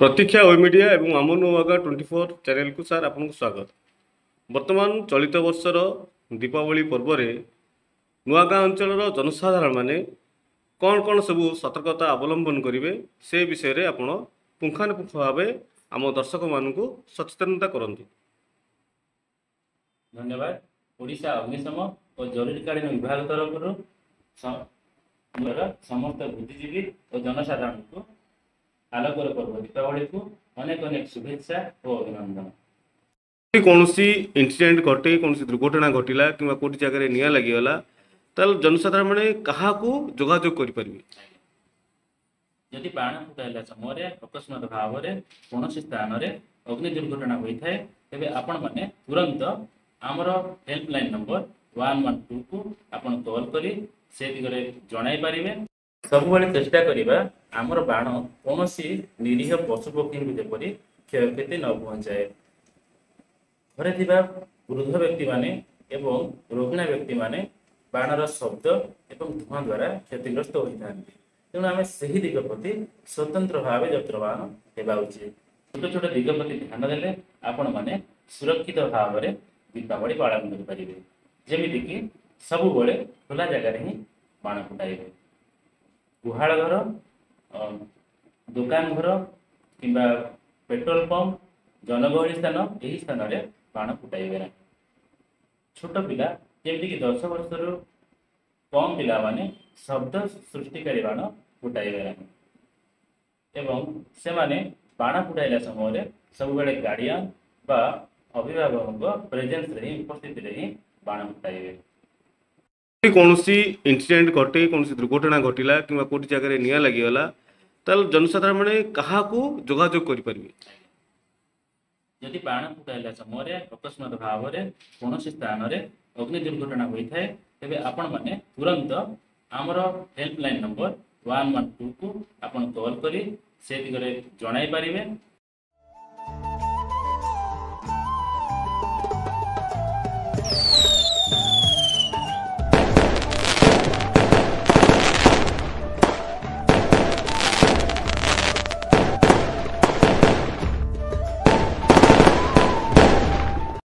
प्रतीक्षा ओय मीडिया एवं अमन ओवागा 24 चैनल को सार आपको स्वागत। वर्तमान चलित वर्षर दीपावली पर्व नुआगाँ अंचल जनसाधारण माने कौन कौन सब सतर्कता अवलंबन करेंगे से विषय में आपण पुंखानुपुंख भाव आम दर्शक मान सचेतनता करंतु। धन्यवाद। ओडिशा अग्निशम और जरूरीकालीन विभाग तरफ समस्त बुद्धिजीवी और जनसाधारण को आलोकर पर्व दीपावली को अनेक अनेक शुभेच्छा और अभिनंदन। कौन इंसिडेंट घटे कौन दुर्घटना घटला कि कौट जगह निआ लगिगला ताल जनसाधारण मैंने क्या जोगाजोग करें। जदि बाण फुटाइला समय अकस्मात भाव में कौन स्थान में अग्नि दुर्घटना होता है तेज आपण मैंने तुरंत आमर हेल्पलाइन नंबर 112 को आपण कॉल करी से दिगरे जणाई पारिबे। सबुबले चेष्टा करिबा आमर बाण कौन निरीह पशुपक्षी जपरी क्षयक्षति न पहुंचाए। घरे थिबा वृद्ध व्यक्ति माने एवं रोगिणा व्यक्ति माने बाणर शब्द एवं धुआं द्वारा क्षतिग्रस्त होता है। तेणु आम से दिग प्रति स्वतंत्र भाव यत्रवान होगा उचित। छोट छोट दिग प्रति ध्यान देले आपण माने सुरक्षित भाव में दीपावली पालन करेंगे। जमीक सबुबले खुला जगार ही बाण फुटाइबे। गुहाल घर, दुकान घर कि पेट्रोल पंप, जनगहली स्थान यही स्थान में बाण फुटाइबे ना। छोट पिला जमीक 10 वर्ष कम पिला माने शब्द सृष्टिकारी बाण फुटाइबे ना एवं से माने बाण फुटाइला समय सब बेले गार्डियन बा अभिभावक प्रेजेंस रे उपस्थित रे बाण फुटाइबे। कौन इंसिडेंट घटे कौन दुर्घटना घटला कि कौट जगह निआ लगिगला ताल जनसाधारण मैंने क्या जोगाजोग करें। जदि बाण फुटाइला समय अकस्मात भाव में कौन स्थान में अग्नि दुर्घटना होता है तेज आपण मैंने तुरंत आमर हेल्पलाइन नंबर 112 को आपण कॉल करी से दिगरे जणाई पारिबे।